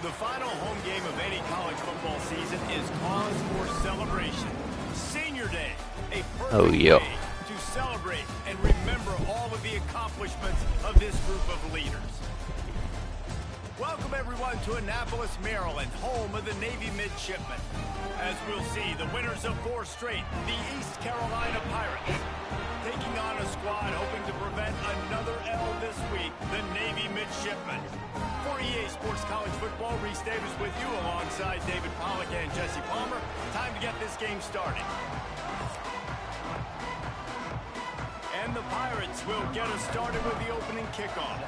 The final home game of any college football season is cause for celebration. Senior Day, a perfect way to celebrate and remember all of the accomplishments of this group of leaders. Welcome everyone to Annapolis, Maryland, home of the Navy Midshipmen. As we'll see, the winners of 4 straight, the East Carolina Pirates, taking on a squad hoping to prevent another L this week, the Navy Midshipmen. For EA Sports College Football, Reese Davis with you alongside David Pollack and Jesse Palmer. Time to get this game started. And the Pirates will get us started with the opening kickoff.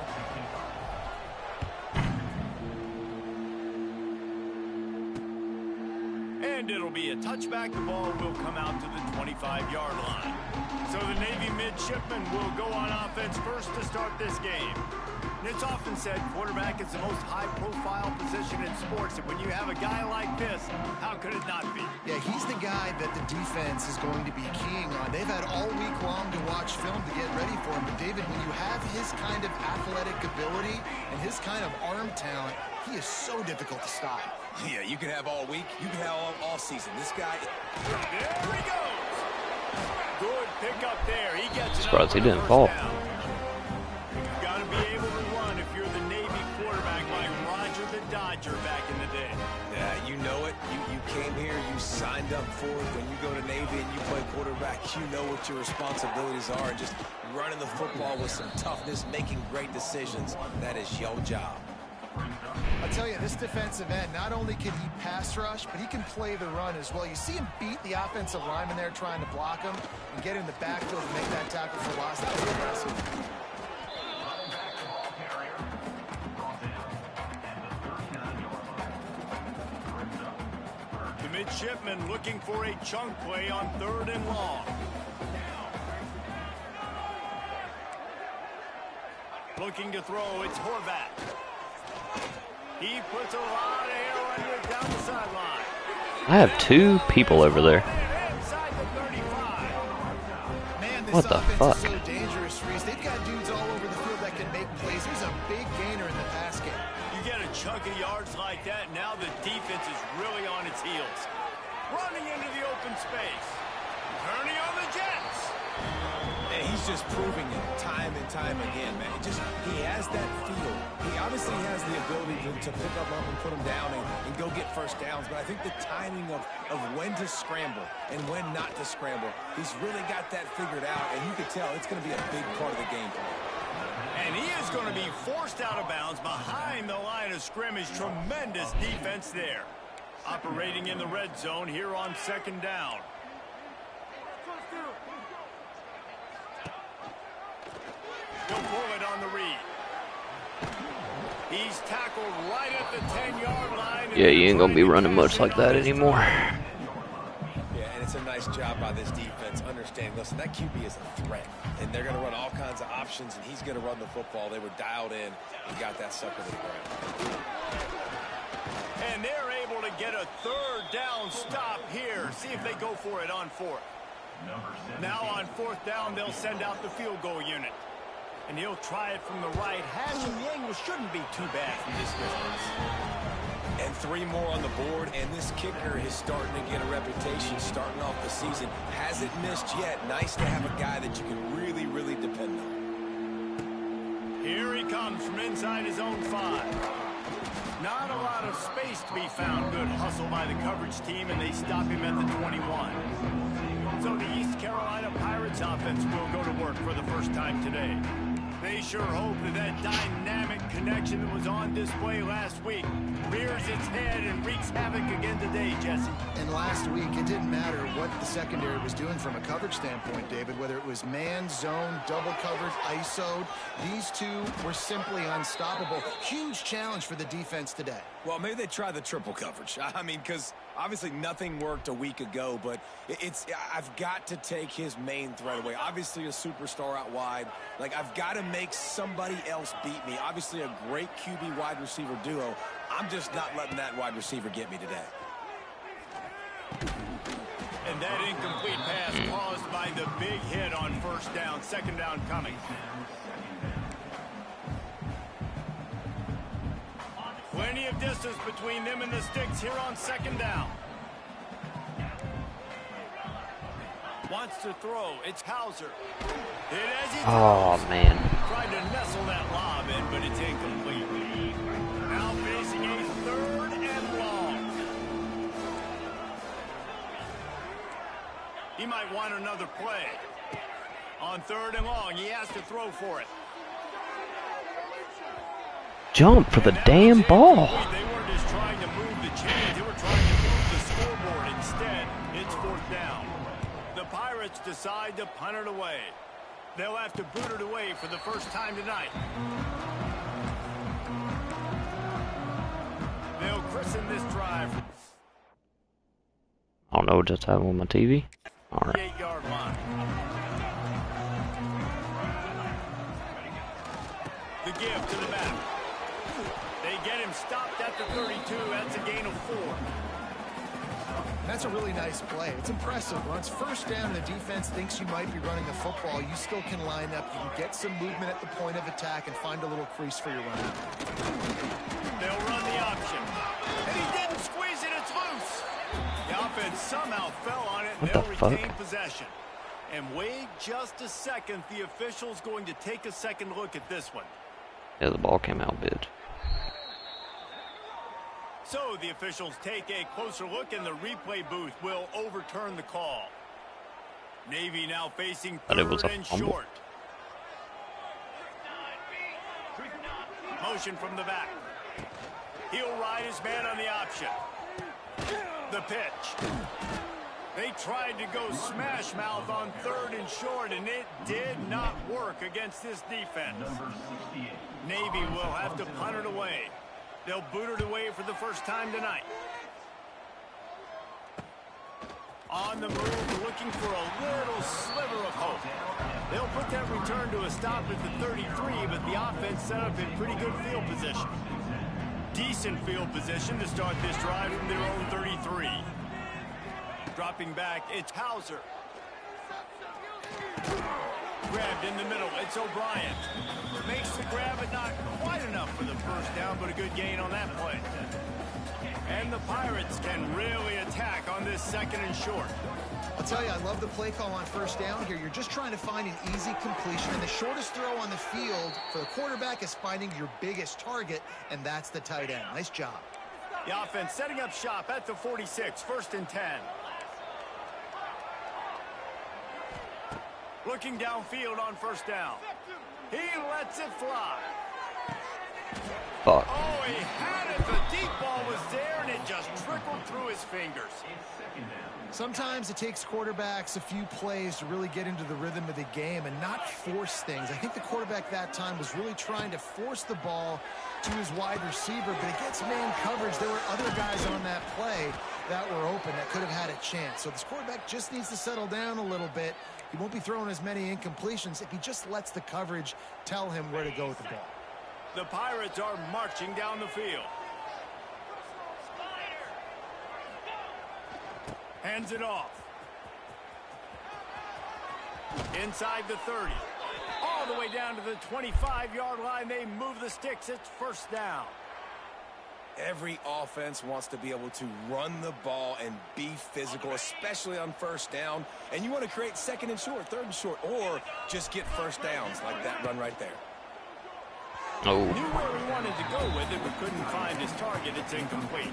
And it'll be a touchback. The ball will come out to the 25-yard line. So the Navy Midshipmen will go on offense first to start this game. And it's often said quarterback is the most high-profile position in sports, and when you have a guy like this, how could it not be? Yeah, he's the guy that the defense is going to be keying on. They've had all week long to watch film to get ready for him, but David, when you have his kind of athletic ability and his kind of arm talent, he is so difficult to stop. Yeah, you can have all week, you can have all season. This guy... There he goes! Good pick up there. He gets it. Surprised he didn't fall. You've got to be able to run if you're the Navy quarterback like Roger the Dodger back in the day. Yeah, you know it. You came here, you signed up for it. When you go to Navy and you play quarterback, you know what your responsibilities are. And just running the football with some toughness, making great decisions, that is your job. I'll tell you, this defensive end, not only can he pass rush, but he can play the run as well. You see him beat the offensive lineman there trying to block him and get in the backfield to make that tackle for loss. That was impressive. The Midshipmen looking for a chunk play on 3rd and long. Looking to throw, it's Horvat. He puts a lot of air under it down the sideline. I have 2 people over there. Man, this what the fuck? Is so dangerous, Reese. They've got dudes all over the field that can make plays. There's a big gainer in the pass game. You get a chunk of yards like that, now the defense is really on its heels. Running into the open space. Turning on the Jets. And he's just proving it time and time again, man. He has that feel. He obviously has the ability to pick up and put them down and go get first downs, but I think the timing of when to scramble and when not to scramble, he's really got that figured out, and you can tell it's going to be a big part of the game plan. And he is going to be forced out of bounds behind the line of scrimmage. Tremendous defense there. Operating in the red zone here on 2nd down. He'll pull it on the read. He's tackled right at the 10-yard line. Yeah, you ain't gonna be running much like that anymore. Yeah, and it's a nice job by this defense. Understanding, listen, that QB is a threat, and they're going to run all kinds of options, and he's going to run the football. They were dialed in and got that sucker to the ground. And they're able to get a 3rd down stop here. See if they go for it on 4th. Now on 4th down, they'll send out the field goal unit. And he'll try it from the right. Hashing the angle shouldn't be too bad from this distance. And 3 more on the board, and this kicker is starting to get a reputation starting off the season. Hasn't missed yet. Nice to have a guy that you can really, really depend on. Here he comes from inside his own 5. Not a lot of space to be found. Good hustle by the coverage team, and they stop him at the 21. So the East Carolina Pirates offense will go to work for the first time today. They sure hope that dynamic connection that was on display last week rears its head and wreaks havoc again today, Jesse. And last week, it didn't matter what the secondary was doing from a coverage standpoint, David, whether it was man, zone, double coverage, ISO'd. These two were simply unstoppable. Huge challenge for the defense today. Well, maybe they try the triple coverage. I mean, because obviously nothing worked a week ago, but I've got to take his main threat away. Obviously a superstar out wide. Like, I've got to make somebody else beat me. Obviously a great QB wide receiver duo. I'm just not letting that wide receiver get me today. And that incomplete pass caused by the big hit on 1st down. 2nd down coming. Plenty of distance between them and the sticks here on second down. Wants to throw. It's Hauser. Oh, man. Tried to nestle that lob in, but it's incomplete. Now facing a 3rd and long. He might want another play. On 3rd and long, he has to throw for it. Jump for the damn ball. They weren't just trying to move the chains. They were trying to move the scoreboard. Instead, it's 4th down. The Pirates decide to punt it away. They'll have to boot it away for the first time tonight. They'll christen this drive. I don't know what just happened with my TV. All right. 8-yard line. The give to the back. They get him stopped at the 32. That's a gain of 4. That's a really nice play. It's impressive. Once first down and the defense thinks you might be running the football, you still can line up. You can get some movement at the point of attack and find a little crease for your running. They'll run the option. And he didn't squeeze it. It's loose. The offense somehow fell on it. And they'll retain possession. And wait just a second. The official's going to take a second look at this one. Yeah, the ball came out big. So the officials take a closer look, and the replay booth will overturn the call. Navy now facing 3rd and short. Motion from the back. He'll ride his man on the option. The pitch. They tried to go smash mouth on 3rd and short, and it did not work against this defense. Navy will have to punt it away. They'll boot it away for the first time tonight. On the move, looking for a little sliver of hope. They'll put that return to a stop at the 33, but the offense set up in pretty good field position. Decent field position to start this drive from their own 33. Dropping back, it's Hauser. Grabbed in the middle, it's O'Brien. Makes the grab, but not quite enough for the first down, but a good gain on that play. And the Pirates can really attack on this 2nd and short. I'll tell you, I love the play call on first down here. You're just trying to find an easy completion, and the shortest throw on the field for the quarterback is finding your biggest target, and that's the tight end. Nice job. The offense setting up shop at the 46, 1st and 10. Looking downfield on first down. He lets it fly. Fuck. Oh, he had it. The deep ball was there, and it just trickled through his fingers. Sometimes it takes quarterbacks a few plays to really get into the rhythm of the game and not force things. I think the quarterback that time was really trying to force the ball to his wide receiver, but against man coverage, there were other guys on that play that were open that could have had a chance. So this quarterback just needs to settle down a little bit. He won't be throwing as many incompletions if he just lets the coverage tell him where to go with the ball. The Pirates are marching down the field. Hands it off. Inside the 30. All the way down to the 25-yard line. They move the sticks. It's first down. Every offense wants to be able to run the ball and be physical, especially on first down. And you want to create 2nd and short, 3rd and short, or just get first downs like that run right there. Oh. Knew where he wanted to go with it, but couldn't find his target. It's incomplete.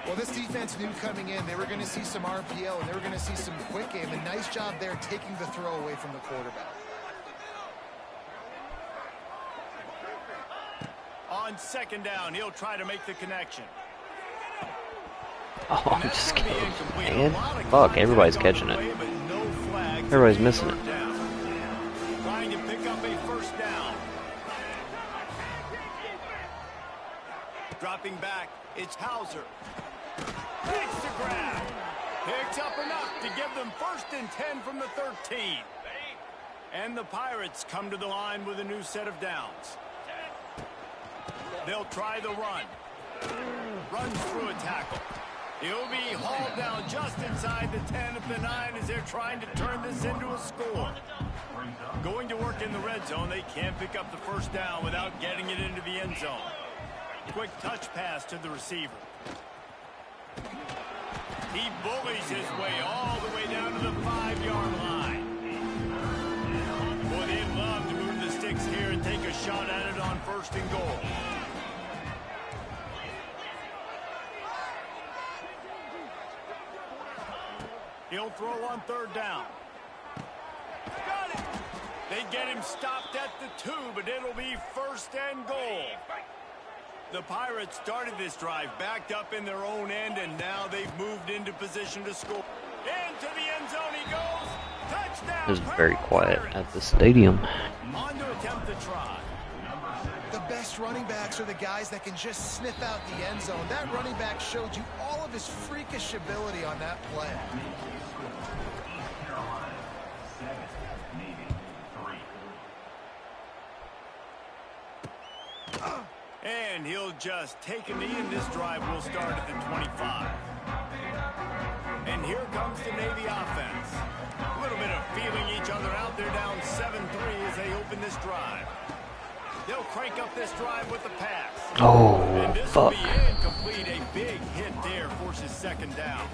Well, this defense knew coming in they were going to see some RPO and they were going to see some quick game. A nice job there taking the throw away from the quarterback. On 2nd down, he'll try to make the connection. Oh, I'm just kidding, man. Fuck, everybody's catching it. Everybody's missing it. Trying to pick up a first down. Dropping back, it's Hauser. Makes the grab. Picks up enough to give them 1st and 10 from the 13. And the Pirates come to the line with a new set of downs. They'll try the run. Runs through a tackle. He'll be hauled down just inside the 10 at the 9 as they're trying to turn this into a score. Going to work in the red zone, they can't pick up the first down without getting it into the end zone. Quick touch pass to the receiver. He bullies his way all the way down to the 5-yard line. Boy, they'd love to move the sticks here and take a shot at it on 1st and goal. He'll throw on 3rd down. Got it. They get him stopped at the 2, but it'll be 1st and goal. The Pirates started this drive backed up in their own end, and now they've moved into position to score. Into the end zone he goes. Touchdown. It's very quiet at the stadium. On to attempt the try. The best running backs are the guys that can just sniff out the end zone. That running back showed you all of his freakish ability on that play. And he'll just take a knee, and this drive will start at the 25. And here comes the Navy offense. A little bit of feeling each other out. They're down 7-3 as they open this drive. They'll crank up this drive with the pass. Oh, and this fuck. will be incomplete. A big hit there forces 2nd down.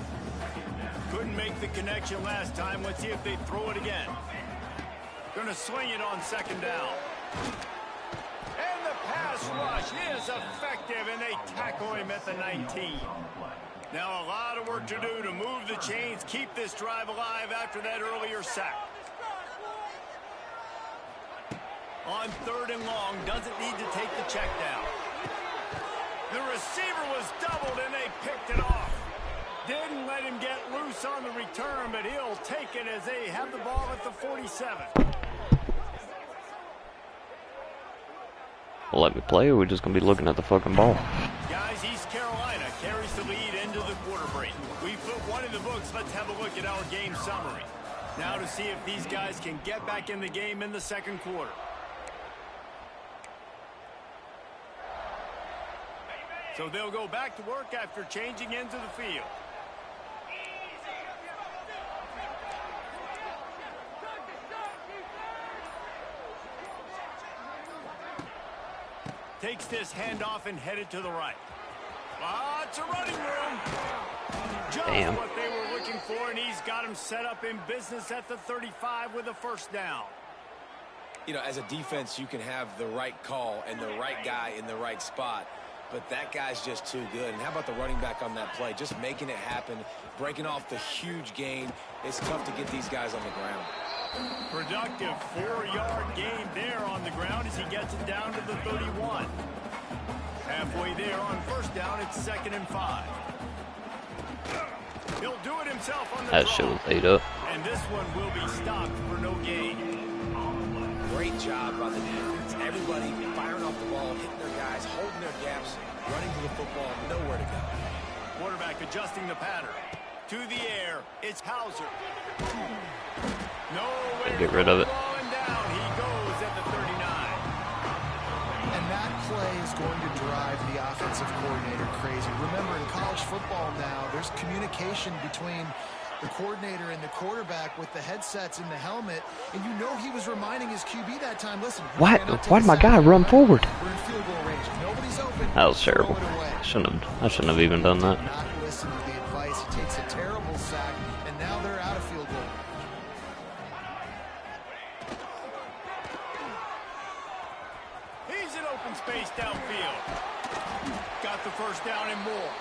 Couldn't make the connection last time. Let's see if they throw it again. Gonna swing it on 2nd down. And the pass rush is effective, and they tackle him at the 19. Now a lot of work to do to move the chains, keep this drive alive after that earlier sack. On 3rd and long, doesn't need to take the check down. The receiver was doubled, and they picked it off. Didn't let him get loose on the return, but he'll take it as they have the ball at the 47. Well, let me play, or we're just going to be looking at the fucking ball. Guys, East Carolina carries the lead into the quarter break. We put one in the books. Let's have a look at our game summary. Now to see if these guys can get back in the game in the 2nd quarter. So they'll go back to work after changing into the field. Takes this handoff and headed to the right. Lots of running room. Just Damn. what they were looking for, and he's got him set up in business at the 35 with a 1st down. You know, as a defense, you can have the right call and the right guy in the right spot, but that guy's just too good. And how about the running back on that play? Just making it happen, breaking off the huge gain. It's tough to get these guys on the ground. Productive 4-yard gain there on the ground as he gets it down to the 31. Halfway there on 1st down, it's 2nd and 5. He'll do it himself on the That draw. shit was ate up. And this one will be stopped for no gain. Great job by the defense. Everybody firing off the ball, hitting their guys, holding their gaps, running to the football, nowhere to go. Quarterback adjusting the pattern. To the air, it's Hauser. Nowhere Get rid of it. down. He goes at the 39. And that play is going to drive the offensive coordinator crazy. Remember, in college football now, there's communication between the coordinator and the quarterback with the headsets in the helmet, and you know he was reminding his QB that time, listen, Why did my guy run forward? We're in field goal range. If nobody's open, That was terrible. throw it away. I shouldn't have even done that. Not listen to the advice. He takes a terrible sack, and now they're out of field goal. He's in open space downfield. Got the 1st down and more.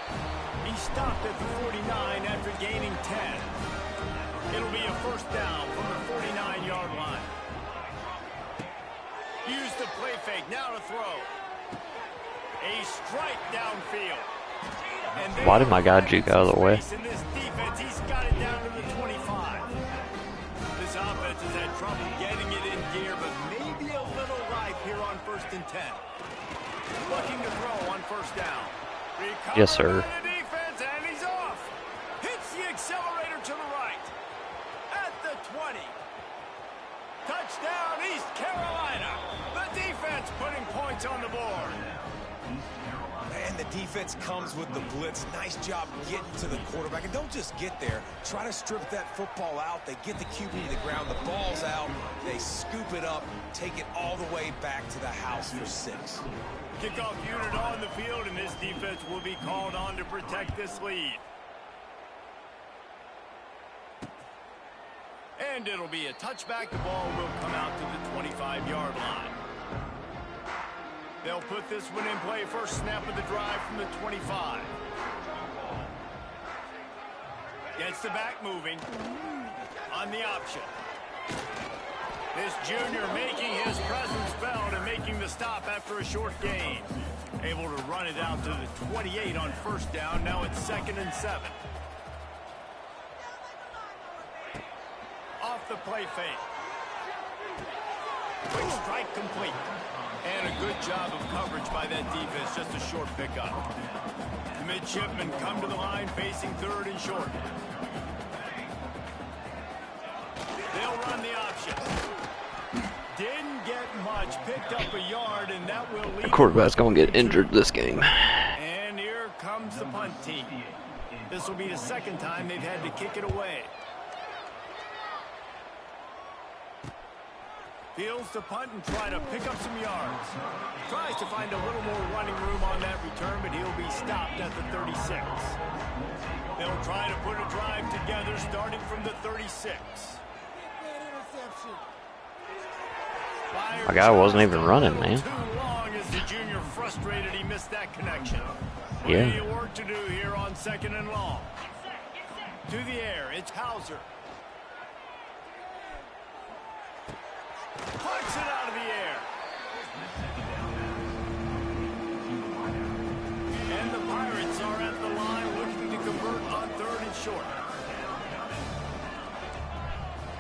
He stopped at the 49 after gaining 10. It'll be a 1st down from the 49-yard line. Use the play fake, now to throw. A strike downfield. And Why did my guy juke out of the way? In this defense, he's got it down to the 25. This offense has had trouble getting it in gear, but maybe a little life here on 1st and 10. Looking to throw on 1st down. Yes, sir. Recovered by the defense, and he's off. Hits the accelerator to the right. At the 20. Touchdown, East Carolina. The defense putting points on the board. And the defense comes with the blitz. Nice job getting to the quarterback. And don't just get there. Try to strip that football out. They get the QB to the ground. The ball's out. They scoop it up, take it all the way back to the house for 6. Kickoff unit on the field, and this defense will be called on to protect this lead. And it'll be a touchback. The ball will come out to the 25-yard line. They'll put this one in play. First snap of the drive from the 25. Gets the back moving on the option. This junior making his presence felt and making the stop after a short gain. Able to run it out to the 28 on first down. Now it's 2nd and 7. Off the play fake. Quick strike complete. And a good job of coverage by that defense. Just a short pickup. The midshipmen come to the line facing 3rd and short. They'll run the option. Didn't get much. Picked up a yard, and that will lead. The quarterback's going to get injured this game. And here comes the punt team. This will be the 2nd time they've had to kick it away. Fields to punt and try to pick up some yards. Tries to find a little more running room on that return, but he'll be stopped at the 36. They'll try to put a drive together starting from the 36. My guy wasn't even running, man. Too long as the junior frustrated he missed that connection. Yeah. Plenty of work to do here on 2nd and long. To the air, it's Hauser. Punts it out of the air. And the Pirates are at the line looking to convert on 3rd and short.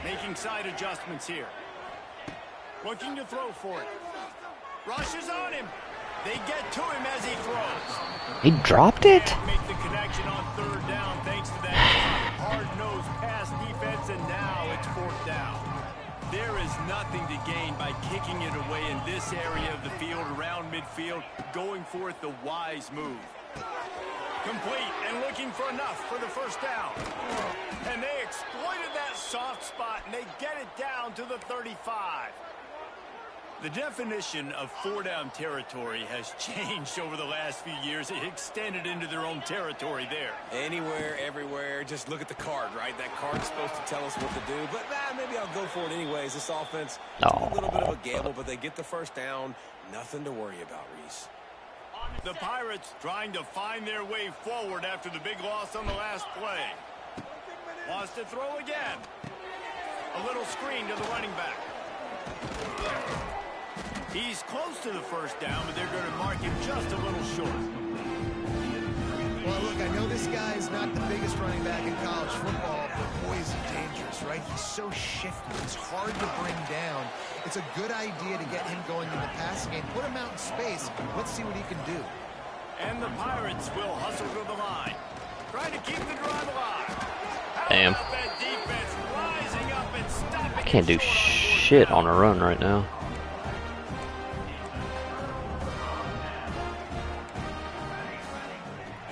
Making side adjustments here. Looking to throw for it. Rushes on him. They get to him as he throws. He dropped it? Make the connection on 3rd down thanks to that hard-nosed pass defense, and now it's 4th down. There is nothing to gain by kicking it away in this area of the field around midfield, going for it the wise move. Complete and looking for enough for the 1st down. And they exploited that soft spot, and they get it down to the 35. The definition of 4-down territory has changed over the last few years. It extended into their own territory there. Anywhere, everywhere. Just look at the card, right? That card's supposed to tell us what to do. But maybe I'll go for it anyways. This offense, a little bit of a gamble, but they get the 1st down. Nothing to worry about, Reese. The Pirates trying to find their way forward after the big loss on the last play. Wants to throw again. A little screen to the running back. He's close to the 1st down, but they're going to mark him just a little short. Well, look, I know this guy is not the biggest running back in college football, but boy, is he dangerous, right? He's so shifty. He's hard to bring down. It's a good idea to get him going in the passing game. Put him out in space. Let's see what he can do. And the Pirates will hustle to the line. Trying to keep the drive alive. Damn. How about that defense rising up and stopping? I can't do shit on a run right now.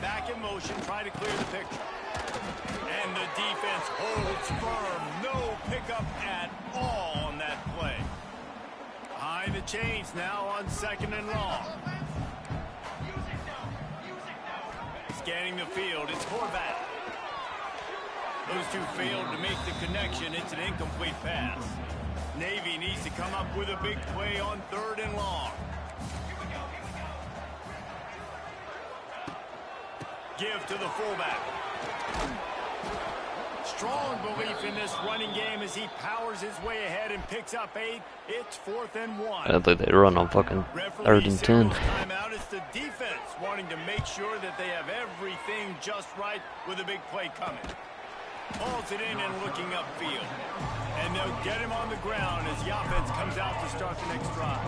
Back in motion, try to clear the picture. And the defense holds firm. No pickup at all on that play. Behind the chains now on 2nd and long. Scanning the field, it's Horvath. Those two failed to make the connection. It's an incomplete pass. Navy needs to come up with a big play on 3rd and long. Give to the fullback. Strong belief in this running game as he powers his way ahead and picks up 8. It's 4th and 1. I don't think they run on fucking 3rd and 10. Timeout. It's the defense wanting to make sure that they have everything just right with a big play coming. Pulls it in and looking upfield. And they'll get him on the ground as the offense comes out to start the next drive.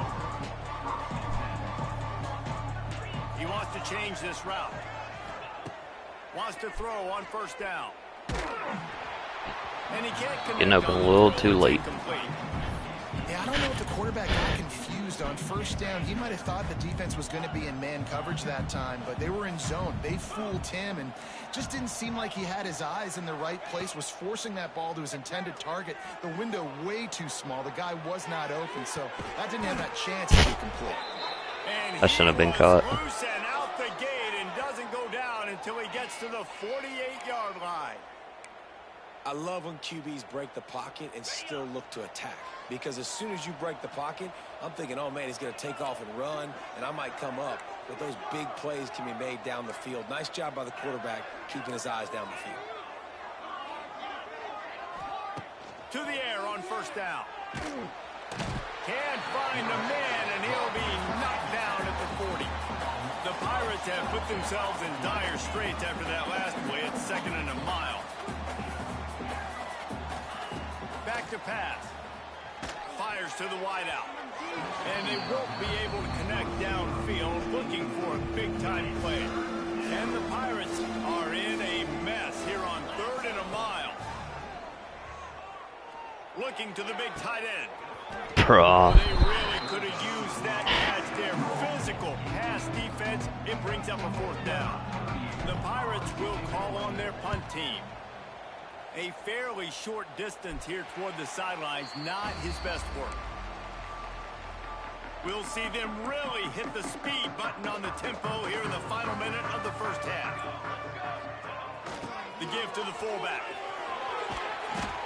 He wants to change this route. Wants to throw on 1st down. And he can't connect. Getting open a little too late. Yeah, I don't know if the quarterback got confused on first down. He might have thought the defense was going to be in man coverage that time, but they were in zone. They fooled him and just didn't seem like he had his eyes in the right place, was forcing that ball to his intended target. The window way too small. The guy was not open, so that didn't have that chance to be complete. And That shouldn't have been caught. Loose and out the gate and doesn't go down until he gets to the 48-yard line. I love when QBs break the pocket and still look to attack. Because as soon as you break the pocket, I'm thinking, oh, man, he's going to take off and run, and I might come up. But those big plays can be made down the field. Nice job by the quarterback keeping his eyes down the field. To the air on first down. Can't find the man, and he'll be knocked down at the 40. The Pirates have put themselves in dire straits after that last play at 2nd and a mile. Back to pass. Fires to the wideout. And they won't be able to connect downfield, looking for a big-time play. And the Pirates are in a mess here on 3rd and a mile. Looking to the big tight end. Bruh. They really could have used that as their physical pass defense. It brings up a 4th down. The Pirates will call on their punt team. A fairly short distance here toward the sidelines, not his best work. We'll see them really hit the speed button on the tempo here in the final minute of the first half. The give to the fullback.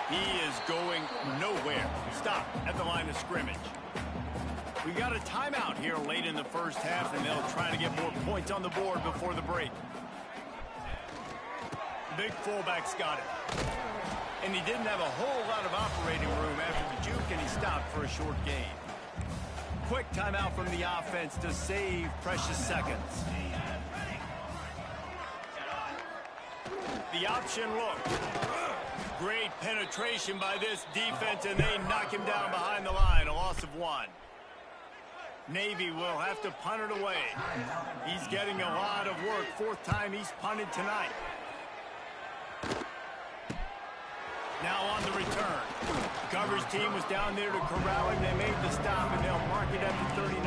He is going nowhere. Stop at the line of scrimmage. We got a timeout here late in the first half, and they'll try to get more points on the board before the break. Big fullback's got it. And he didn't have a whole lot of operating room after the juke, and he stopped for a short gain. Quick timeout from the offense to save precious seconds. The option look. Great penetration by this defense, and they knock him down behind the line, a loss of 1. Navy will have to punt it away. He's getting a lot of work. 4th time he's punted tonight. Now on the return. Coverage team was down there to corral him. They made the stop, and they'll mark it at the 39.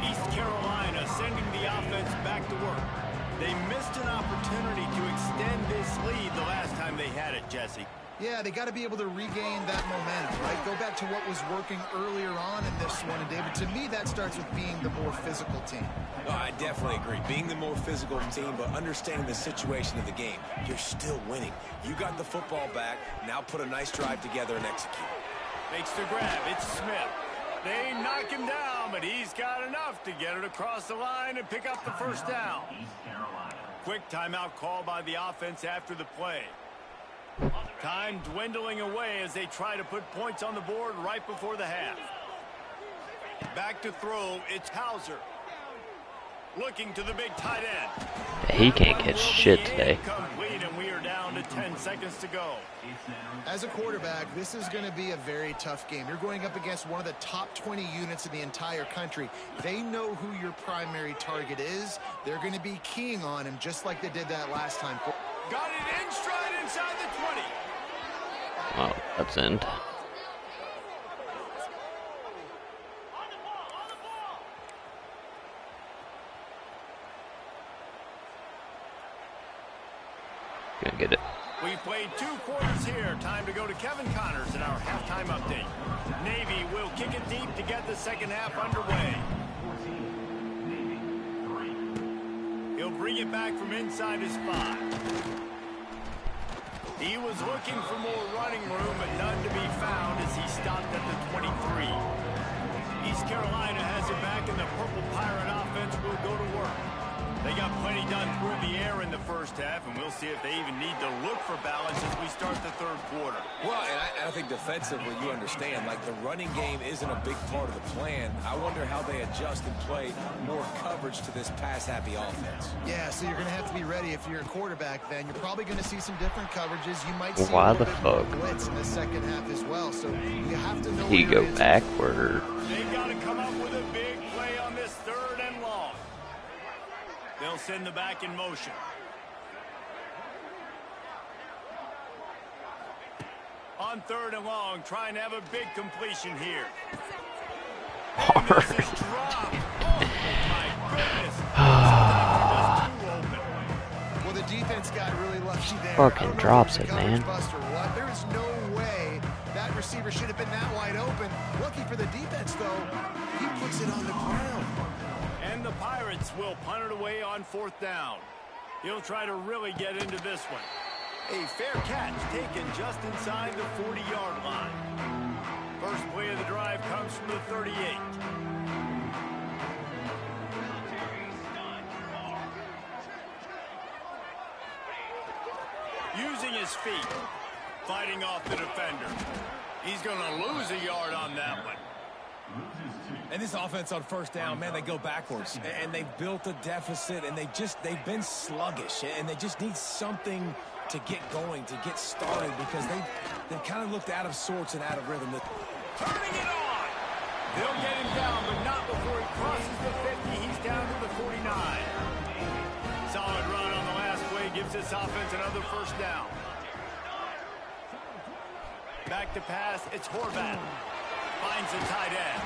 East Carolina sending the offense back to work. They missed an opportunity to extend this lead the last time they had it, Jesse. Yeah, they got to be able to regain that momentum, right? Go back to what was working earlier on in this one. And, David, to me, that starts with being the more physical team. Oh, I definitely agree. Being the more physical team, but understanding the situation of the game. You're still winning. You got the football back. Now put a nice drive together and execute. Makes the grab. It's Smith. They knock him down, but he's got enough to get it across the line and pick up the first down. Quick timeout call by the offense after the play. Time dwindling away as they try to put points on the board right before the half. Back to throw, it's Hauser. Looking to the big tight end. He can't catch shit today. Complete, and we are down to 10 seconds to go. As a quarterback, this is going to be a very tough game. You're going up against one of the top 20 units in the entire country. They know who your primary target is. They're going to be keying on him just like they did that last time. Got it in stride inside the 20. Oh, that's end. Gonna get it. We played 2 quarters here. Time to go to Kevin Connors in our halftime update. Navy will kick it deep to get the second half underway. He'll bring it back from inside his 5. He was looking for more running room, but none to be found as he stopped at the 23. East Carolina has it back, and the Purple Pirate offense will go to work. They got plenty done through the air in the first half, and we'll see if they even need to look for balance as we start the 3rd quarter. Well, and I think defensively, you understand, like the running game isn't a big part of the plan. I wonder how they adjust and play more coverage to this pass-happy offense. Yeah, so you're going to have to be ready if you're a quarterback then. You're probably going to see some different coverages. You might see Why a the little bit fuck? more blitz in the second half as well. So you have to know He where go it is. backward. They've got to come up with a big play on this 3rd and long. They'll send the back in motion. On 3rd and long, trying to have a big completion here. Hard. And this is dropped. Oh, my goodness. Sometimes you're just too open. Well, the defense got really lucky there. Fucking drops it, man. There is no way that receiver should have been that wide open. Lucky for the defense, though, he puts it on the ground. And the Pirates will punt it away on 4th down. He'll try to really get into this one. A fair catch taken just inside the 40-yard line. First play of the drive comes from the 38. Using his feet, fighting off the defender. He's going to lose a yard on that one. And this offense on 1st down, man, they go backwards. And they've built a deficit, and they've been sluggish. And they just need something to get going, to get started, because they kind of looked out of sorts and out of rhythm. Turning it on! They'll get him down, but not before he crosses the 50. He's down to the 49. Solid run on the last play gives this offense another 1st down. Back to pass, it's Horvath. Finds the tight end.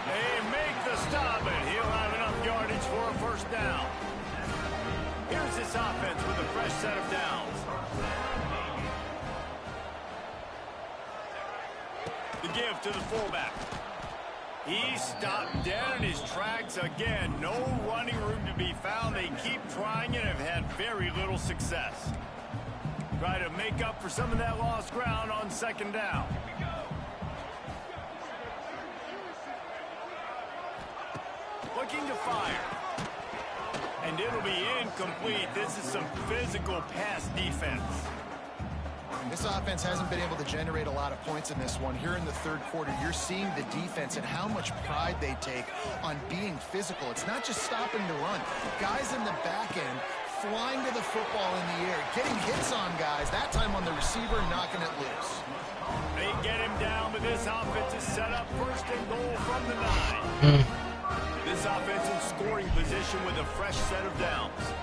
They make the stop, and he'll have enough yardage for a 1st down. Here's this offense with a fresh set of downs. The give to the fullback. He stopped dead in his tracks again. No running room to be found. They keep trying and have had very little success. Try to make up for some of that lost ground on 2nd down. Looking to fire. And it'll be incomplete. This is some physical pass defense. This offense hasn't been able to generate a lot of points in this one. Here in the 3rd quarter, you're seeing the defense and how much pride they take on being physical. It's not just stopping to run. Guys in the back end flying to the football in the air, getting hits on guys, that time on the receiver, knocking it loose. They get him down, but this offense is set up 1st and goal from the 9. This offense in scoring position with a fresh set of downs.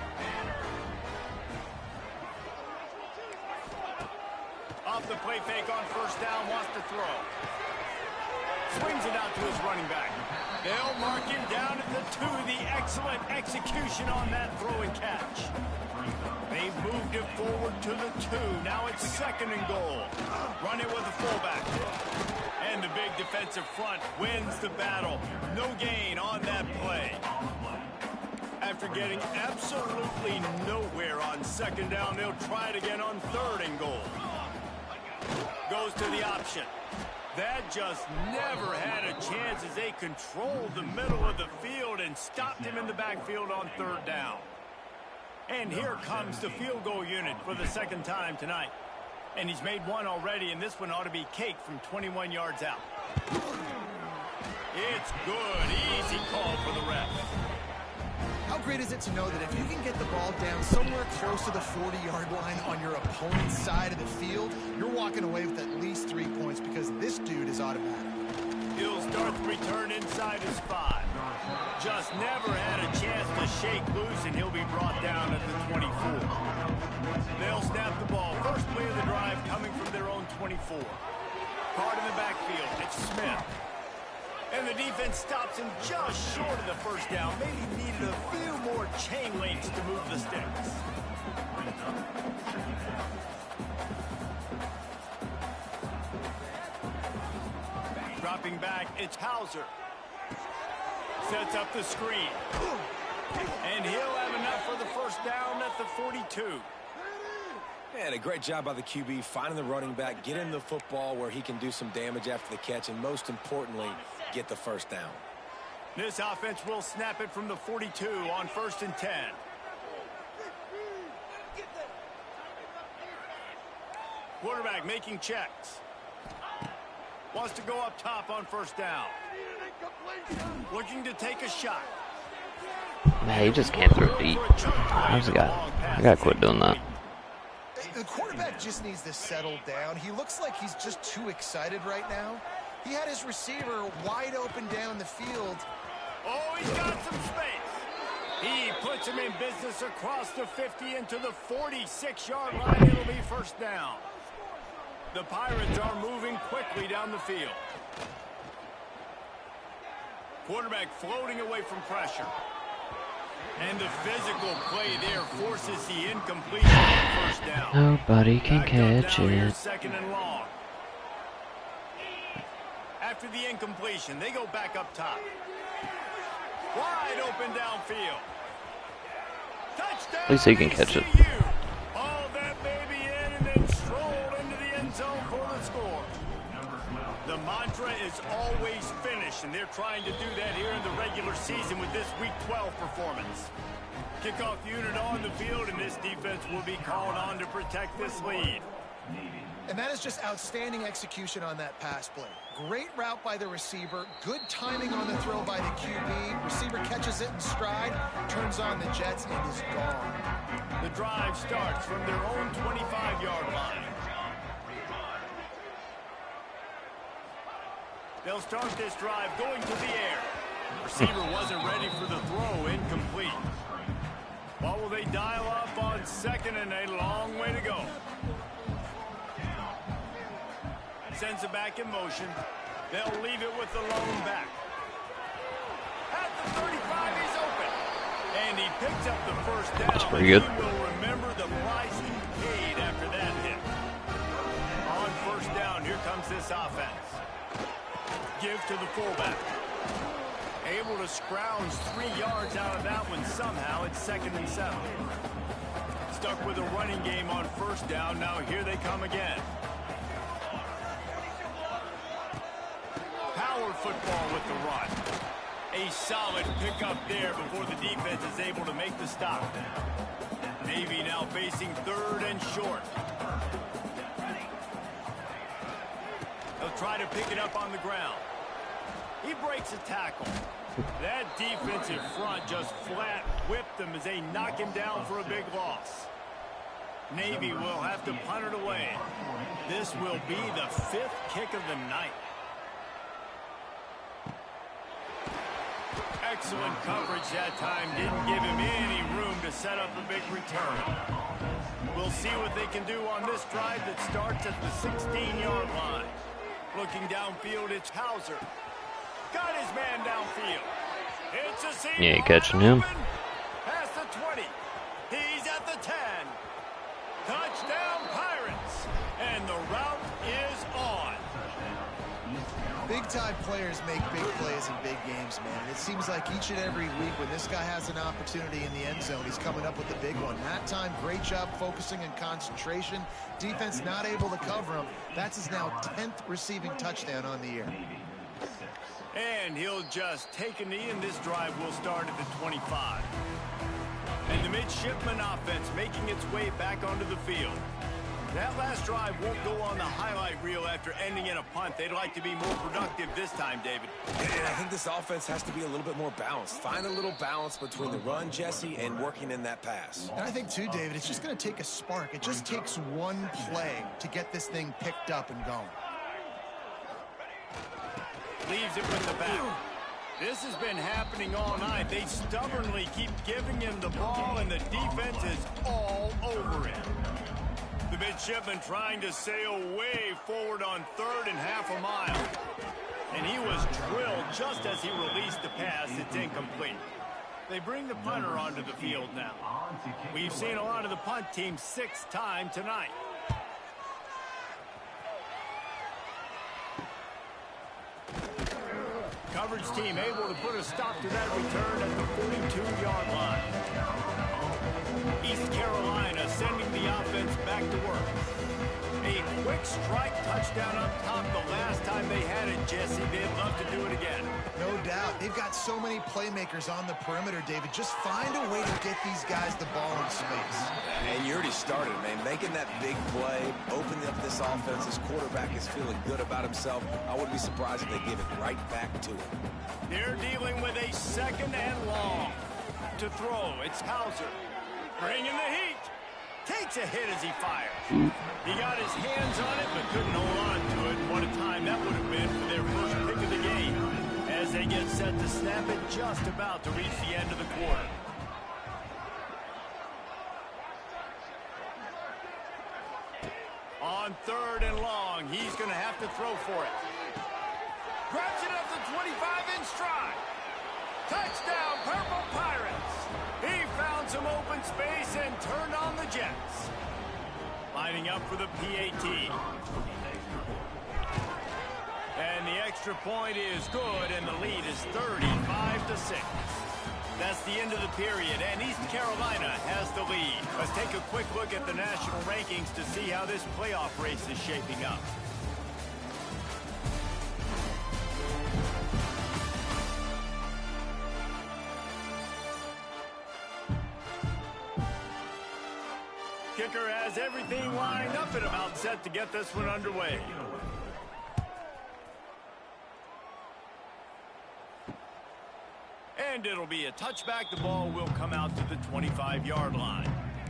Off the play fake on 1st down, wants to throw. Swings it out to his running back. They'll mark him down at the 2. The excellent execution on that throw and catch. They've moved it forward to the 2. Now it's 2nd and goal. Run it with the fullback. And the big defensive front wins the battle. No gain on that play. After getting absolutely nowhere on 2nd down, they'll try it again on 3rd and goal. Goes to the option. That just never had a chance as they controlled the middle of the field and stopped him in the backfield on 3rd down. And here comes the field goal unit for the 2nd time tonight. And he's made one already, and this one ought to be cake from 21 yards out. It's good. Easy call for the ref. How great is it to know that if you can get the ball down somewhere close to the 40-yard line on your opponent's side of the field, you're walking away with at least 3 points because this dude is automatic. He'll start the return inside his 5. Just never had a chance to shake loose, and he'll be brought down at the 24. They'll snap the ball. First play of the drive coming from their own 24. Card in the backfield. It's Smith. And the defense stops him just short of the 1st down. Maybe needed a few more chain links to move the sticks. Dropping back, it's Hauser. Sets up the screen. And he'll have enough for the 1st down at the 42. Man, a great job by the QB, finding the running back, getting the football where he can do some damage after the catch, and most importantly, get the 1st down. This offense will snap it from the 42 on 1st and 10. Quarterback making checks. Wants to go up top on 1st down. Looking to take a shot. Man, he just can't throw deep. I gotta quit doing that. The quarterback just needs to settle down. He looks like he's just too excited right now. He had his receiver wide open down the field. Oh, he's got some space. He puts him in business across the 50 into the 46-yard line. It'll be 1st down. The Pirates are moving quickly down the field. Quarterback floating away from pressure. And the physical play there forces the incompletion on first down. Nobody can catch it. Second and long. After the incompletion, they go back up top. Wide open downfield. Touchdown. At least he can catch it. All that baby in and then strolled into the end zone for the score. The mantra is always finish, and they're trying to do that here in the regular season with this Week 12 performance. Kickoff unit on the field, and this defense will be called on to protect this lead. And that is just outstanding execution on that pass play. Great route by the receiver, good timing on the throw by the QB. Receiver catches it in stride, turns on the jets, and is gone. The drive starts from their own 25-yard line. They'll start this drive going to the air. Receiver wasn't ready for the throw, incomplete. What will they dial up on second and a long way to go? Sends it back in motion. They'll leave it with the lone back. At the 35, he's open. And he picks up the first down. That's pretty good. He will remember the price he paid after that hit. On first down, here comes this offense. Give to the fullback. Able to scrounge 3 yards out of that one somehow. It's 2nd and 7. Stuck with a running game on first down. Now here they come again. Power football with the run. A solid pickup there before the defense is able to make the stop. Navy now facing 3rd and short. They'll try to pick it up on the ground. He breaks a tackle. That defensive front just flat whipped them as they knock him down for a big loss. Navy will have to punt it away. This will be the 5th kick of the night. Excellent coverage that time. Didn't give him any room to set up a big return. We'll see what they can do on this drive that starts at the 16-yard line. Looking downfield, it's Hauser. Got his man downfield. It's a seam. Yeah, you catching him? Past the 20. He's at the 10. Touchdown Pirates. And the route is on. Big-time players make big plays in big games, man. It seems like each and every week when this guy has an opportunity in the end zone, he's coming up with a big one. That time, great job focusing and concentration. Defense not able to cover him. That's his now 10th receiving touchdown on the year. And he'll just take a knee, and this drive will start at the 25. And the midshipman offense making its way back onto the field. That last drive won't go on the highlight reel after ending in a punt. They'd like to be more productive this time, David. And I think this offense has to be a little bit more balanced. Find a little balance between the run, Jesse, and working in that pass. And I think, too, David, it's just going to take a spark. It just takes one play to get this thing picked up and going. Leaves it with the back. This has been happening all night. They stubbornly keep giving him the ball, and the defense is all over it. The midshipman trying to sail way forward on 3rd and half a mile. And he was drilled just as he released the pass. It's incomplete. They bring the punter onto the field now. We've seen a lot of the punt team 6th time tonight. Coverage team able to put a stop to that return at the 42-yard line. East Carolina sending the offense back to work. A quick strike touchdown up top the last time they had it, Jesse. They'd love to do it again. No doubt. They've got so many playmakers on the perimeter, David. Just find a way to get these guys the ball in space. And you already started, man. Making that big play, opening up this offense. This quarterback is feeling good about himself. I wouldn't be surprised if they give it right back to him. They're dealing with a 2nd and long. To throw, it's Hauser. Bringing the heat. Takes a hit as he fires. He got his hands on it, but couldn't hold on to it. What a time that would have been for their first pick of the game. As they get set to snap it, just about to reach the end of the quarter. On 3rd and long, he's going to have to throw for it. Grabs it up the 25 in stride. Touchdown, Purple Pirates. He found some open space and turned on the Jets. Lining up for the PAT. And the extra point is good, and the lead is 35-6. That's the end of the period, and East Carolina has the lead. Let's take a quick look at the national rankings to see how this playoff race is shaping up. Kicker has everything lined up and about set to get this one underway. And it'll be a touchback. The ball will come out to the 25-yard line.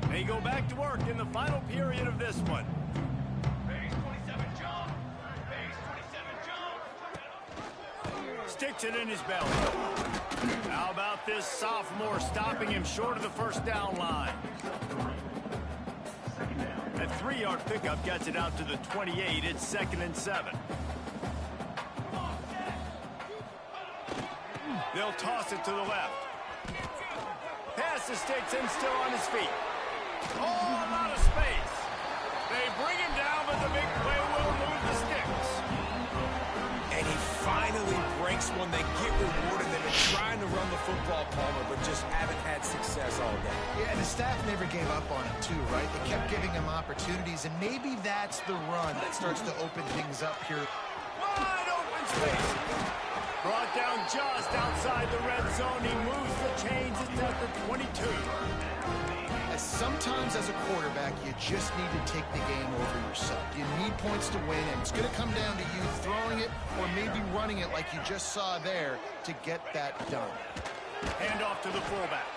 They go back to work in the final period of this one. Base 27 jump. Base 27 jump. Sticks it in his belly. How about this sophomore stopping him short of the first down line? A 3-yard pickup gets it out to the 28. It's 2nd and 7. They'll toss it to the left. Pass the sticks and still on his feet. Oh, a lot of space. They bring him down, but the big play will move the sticks. And he finally breaks one. They get rewarded. They've been trying to run the football, Palmer, but just haven't had success all day. Yeah, and the staff never gave up on him, too, right? They kept giving him opportunities, and maybe that's the run that starts to open things up here. Wide open space. Brought down just outside the red zone. He moves the chains. It's at the 22. Sometimes as a quarterback, you just need to take the game over yourself. You need points to win, and it's going to come down to you throwing it or maybe running it like you just saw there to get that done. Hand off to the fullback.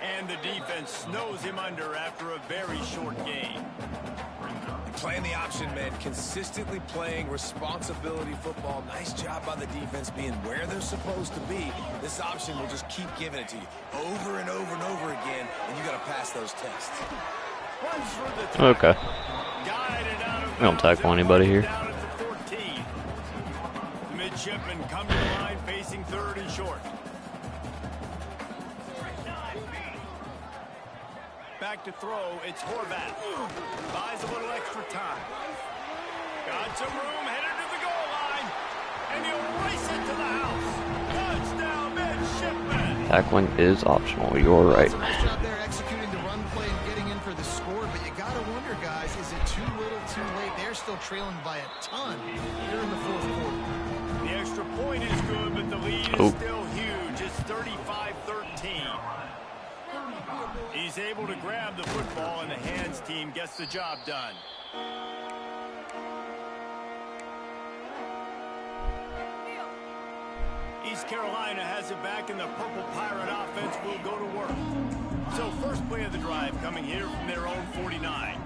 And the defense snows him under after a very short game. Playing the option, man. Consistently playing responsibility football. Nice job by the defense being where they're supposed to be. This option will just keep giving it to you over and over and over again, and you got to pass those tests. Okay. We don't tackle anybody here. Midshipmen come to the line facing 3rd and short. Back to throw, it's Horvath. Buys a little extra time. Got some room, headed to the goal line. And he'll race it to the house. Touchdown, Midshipmen. Tackling is optional, you're right. Nice job there executing the run play and getting in for the score, but you got to wonder, guys, is it too little, too late? They're still trailing by a ton here in the 4th quarter. The extra point is good, but the lead is still huge. It's 35-13. He's able to grab the football, and the hands team gets the job done. East Carolina has it back, and the Purple Pirate offense will go to work. So first play of the drive coming here from their own 49.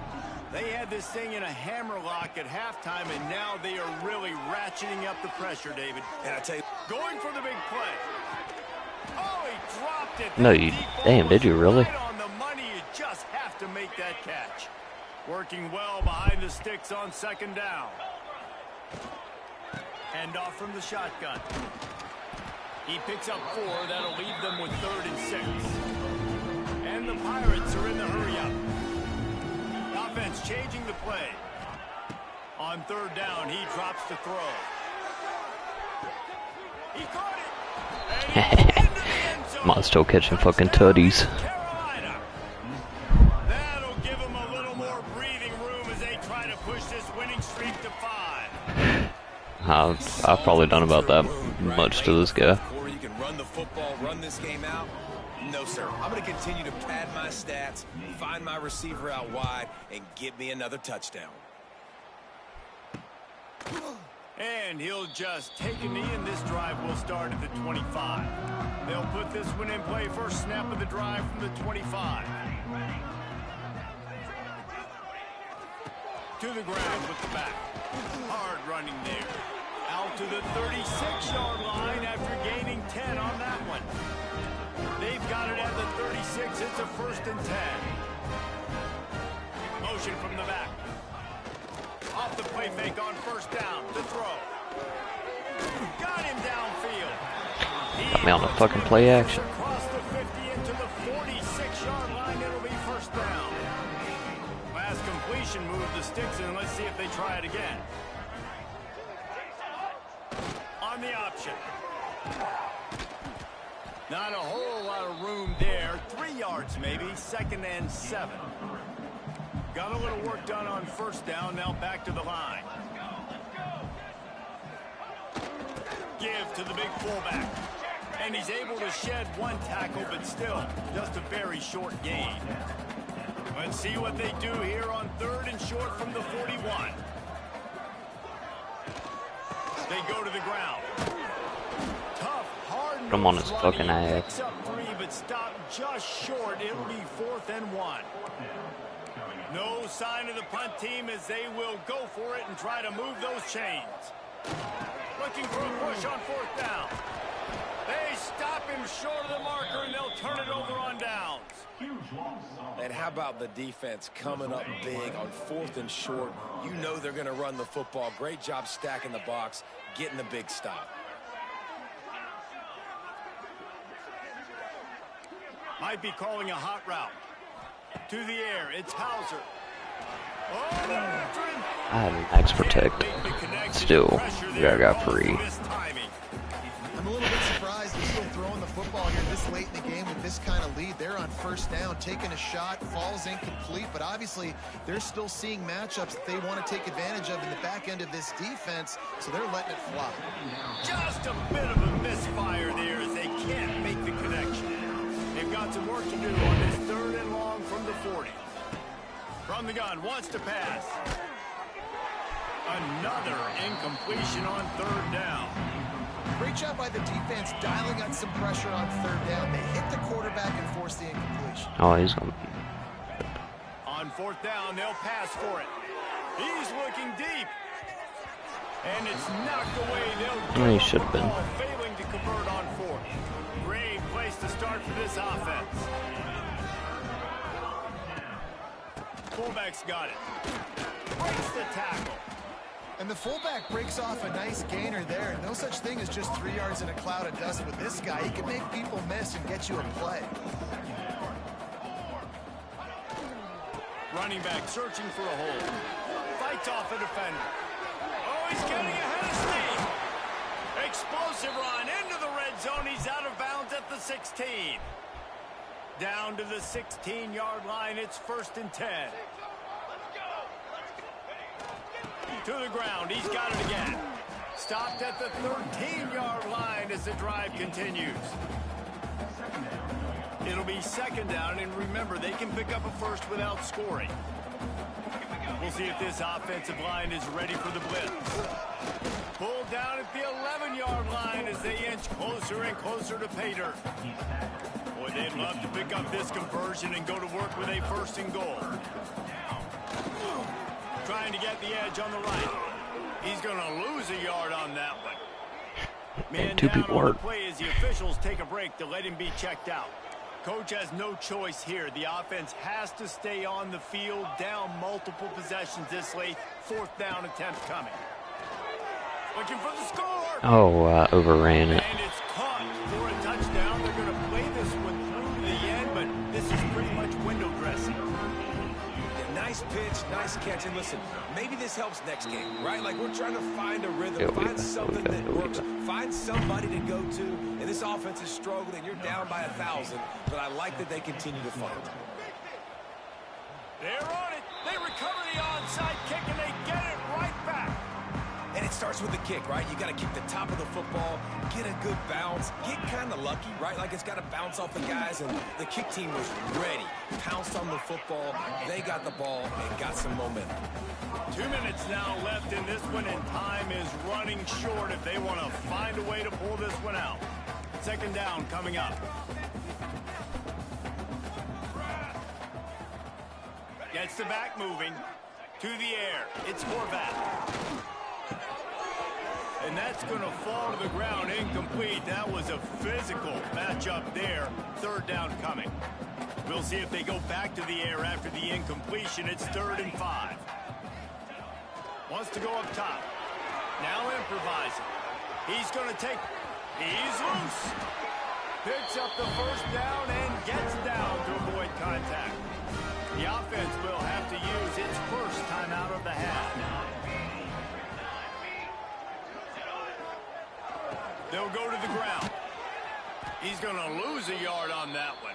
They had this thing in a hammerlock at halftime, and now they are really ratcheting up the pressure, David. And I tell you, going for the big play. Oh, he dropped it. No, you, damn, did you really? Right on the money, you just have to make that catch. Working well behind the sticks on 2nd down. Hand off from the shotgun. He picks up 4. That'll leave them with 3rd and 6. And the Pirates are in the hurry-up. Offense changing the play. On 3rd down, he drops to throw. He caught it. And he's into the end zone. I'm still catching fucking tutties. Carolina. That'll give him a little more breathing room as they try to push this winning streak to 5. I've probably done about that much to this guy. Corey, you can run the football, run this game out. No, sir. I'm going to continue to pad my stats, find my receiver out wide, and get me another touchdown. And he'll just take a knee, and this drive will start at the 25. They'll put this one in play. First snap of the drive from the 25. To the ground with the back. Hard running there. Out to the 36-yard line after gaining 10 on that one. They've got it at the 36. It's a 1st and 10. Motion from the back. Off the play fake on first down to throw. Got him downfield. Got me on the fucking play action. Across the 50 into the 46-yard line. It'll be first down. Last completion moved the sticks in. Let's see if they try it again. On the option. Not a whole lot of room there. 3 yards maybe. 2nd and 7. Got a little work done on first down. Now back to the line. Give to the big fullback. And he's able to shed 1 tackle, but still just a very short gain. Let's see what they do here on 3rd and short from the 41. They go to the ground. Tough, hard. I'm on his fucking ass. Picks up 3, but stopped just short. It'll be 4th and 1. No sign of the punt team as they will go for it and try to move those chains. Looking for a push on 4th down. They stop him short of the marker, and they'll turn it over on downs. And how about the defense coming up big on 4th and short? You know they're going to run the football. Great job stacking the box, getting the big stop. Might be calling a hot route. To the air, it's Hauser. Oh, they're after him. I had an X protect. Still, I got free. I'm a little bit surprised they're still throwing the football here this late in the game with this kind of lead. They're on first down, taking a shot, falls incomplete, but obviously they're still seeing matchups that they want to take advantage of in the back end of this defense, so they're letting it fly. Just a bit of a misfire there as they can't make the connection. They've got some work to do on this 3rd and long from the 40. From the gun, wants to pass. Another incompletion on 3rd down. Great job by the defense dialing up some pressure on 3rd down. They hit the quarterback and force the incompletion. Oh, he's gonna. On 4th down, they'll pass for it. He's looking deep. And it's knocked away. They'll He should have been. Failing to convert on 4th. Great place to start for this offense. Fullback's got it. Breaks the tackle. And the fullback breaks off a nice gainer there. No such thing as just 3 yards in a cloud of dust with this guy. He can make people miss and get you a play. Running back searching for a hole. Fights off a defender. Oh, he's getting ahead of steam. Explosive run into the red zone. He's out of bounds at the 16. Down to the 16-yard line. It's 1st and 10. To the ground. He's got it again. Stopped at the 13-yard line as the drive continues. It'll be 2nd down, and remember, they can pick up a first without scoring. We'll see if this offensive line is ready for the blitz. Pulled down at the 11-yard line as they inch closer and closer to pay dirt. Boy, they'd love to pick up this conversion and go to work with a 1st and goal. Trying to get the edge on the right. He's going to lose a yard on that one. Man, 2 down people on the hurt. play as the officials take a break to let him be checked out. Coach has no choice here. The offense has to stay on the field, down multiple possessions this late. 4th down attempt coming. Looking for the score. Oh, overran it. And it's caught for a touchdown. They're going to play this one through to the end, but this is pretty much window dressing. Nice pitch, nice catch, and listen, maybe this helps next game, right? Like, we're trying to find a rhythm, find something that works, find somebody to go to, and this offense is struggling. You're down by 1,000, but I like that they continue to fight. They're on it. They recover the onside kick, and they get it right back. And it starts with the kick, right? You got to kick the top of the football, get a good bounce, get kind of lucky, right? Like, it's got to bounce off the guys, and the kick team was ready. Pounced on the football, they got the ball, and got some momentum. 2 minutes now left in this one, and time is running short if they want to find a way to pull this one out. 2nd down coming up. Gets the back moving. To the air. It's Horvat. And that's going to fall to the ground incomplete. That was a physical matchup there. 3rd down coming. We'll see if they go back to the air after the incompletion. It's 3rd and 5. Wants to go up top. Now improvising. He's going to take. He's loose. Picks up the first down and gets down to avoid contact. The offense will have to use its first timeout of the half. They'll go to the ground. He's going to lose a yard on that one.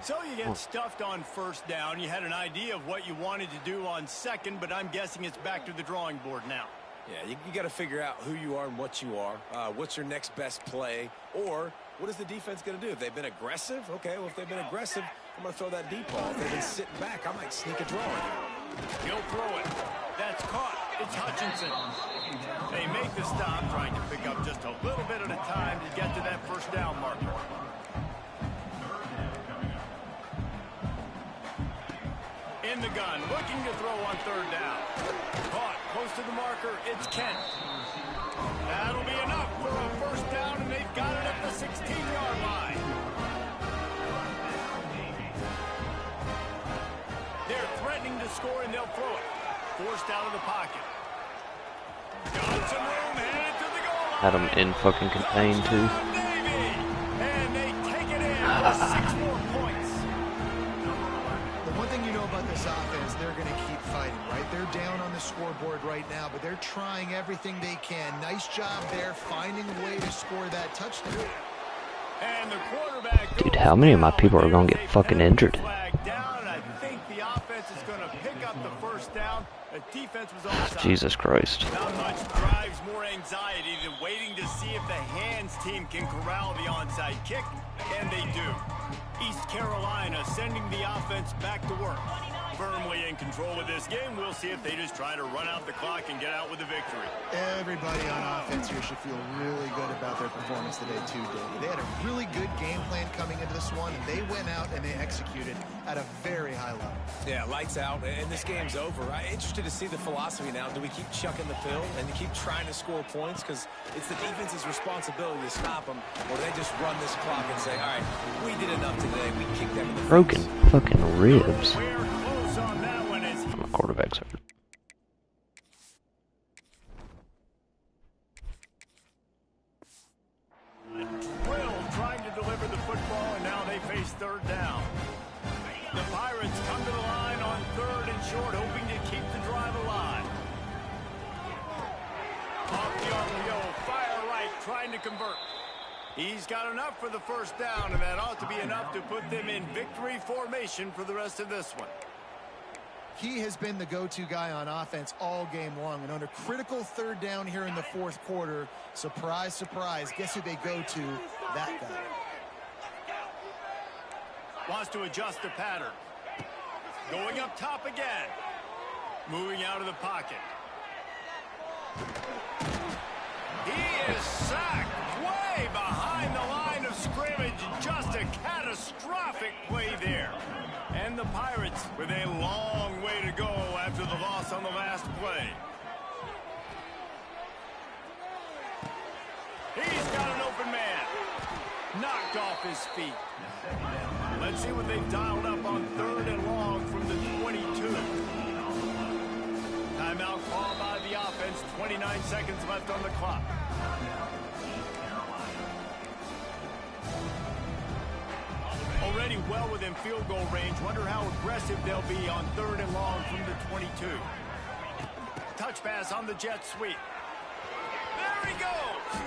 So you get stuffed on first down. You had an idea of what you wanted to do on second, but I'm guessing it's back to the drawing board now. Yeah, you got to figure out who you are and what you are. What's your next best play? Or what is the defense going to do? If they've been aggressive, okay, well, if they've been aggressive, I'm going to throw that deep ball. If they've been sitting back, I might sneak a draw in. He'll throw it. That's caught. It's Hutchinson. They make the stop, trying to pick up just a little bit at a time to get to that first down marker. In the gun, looking to throw on third down. Caught, close to the marker, it's Kent. That'll be enough for a first down, and they've got it at the 16-yard line. They're threatening to score, and they'll throw it. Forced out of the pocket. Got some room, headed to the goal line. Had him in fucking contained too. Navy, and they take it in for 6 more points. The one thing you know about this offense, they're going to keep fighting, right? They're down on the scoreboard right now, but they're trying everything they can. Nice job there, finding a way to score that touchdown. And the quarterback Dude, how many of my people are gonna get fucking injured? Down. I think the offense is going to pick up the first down. The defense was offside. Jesus Christ. Not much drives more anxiety than waiting to see if the hands team can corral the onside kick, and they do. East Carolina sending the offense back to work. Firmly in control of this game. We'll see if they just try to run out the clock and get out with a victory. Everybody on offense here should feel really good about their performance today, too, Davey. They had a really good game plan coming into this one, and they went out and they executed at a very high level. Yeah, lights out, and this game's over. I'm interested to see the philosophy now. Do we keep chucking the pill and keep trying to score points? Because it's the defense's responsibility to stop them, or they just run this clock and say, all right, we did enough today. We kicked them in the Broken face. fucking ribs. We're close on that one as My quarterback's hurt. Will trying to deliver the football, and now they face third down. The Pirates come to the line on third and short, hoping to keep the drive alive. Off the RPO, fire right, trying to convert. He's got enough for the first down, and that ought to be enough to put them in victory formation for the rest of this one. He has been the go-to guy on offense all game long, and on a critical third down here in the fourth quarter, surprise, surprise, guess who they go to? That guy. Wants to adjust the pattern. Going up top again. Moving out of the pocket. He is sacked way behind the line of scrimmage. Just a catastrophic play there. And the Pirates with a long way to go after the loss on the last play. He's got an open man. Knocked off his feet. Let's see what they've dialed up on third and long from the 22. Timeout called by the offense. 29 seconds left on the clock. Already well within field goal range. Wonder how aggressive they'll be on third and long from the 22. Touch pass on the jet sweep. There he goes.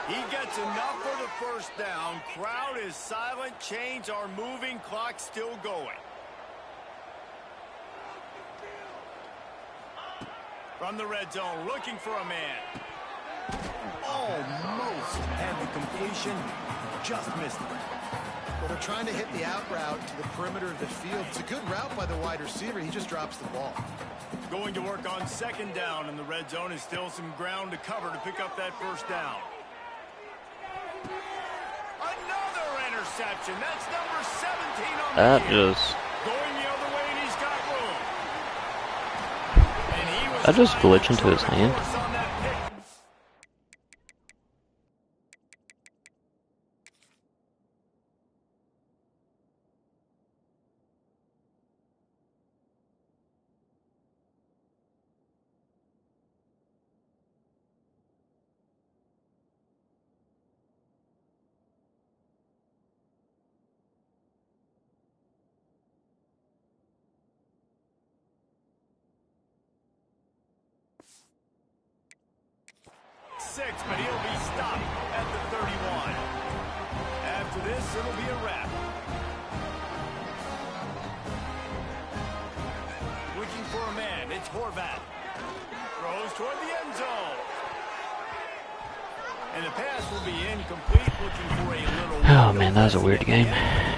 He gets enough for the first down. Crowd is silent. Chains are moving. Clock still going. From the red zone, looking for a man. Almost had the completion. Just missed it. Well, they're trying to hit the out route to the perimeter of the field. It's a good route by the wide receiver. He just drops the ball. Going to work on second down, and the red zone is still some ground to cover to pick up that first down. Another interception. That's number 17 on That the year. just... Going the other way, and he's got room. And he was That just trying glitch to into his throw the hand. course on that pick. 6, but he'll be stopped at the 31. After this, it'll be a wrap. Looking for a man, it's Horvat. Throws toward the end zone. And the pass will be incomplete, looking for a little... Oh man, that was a weird game.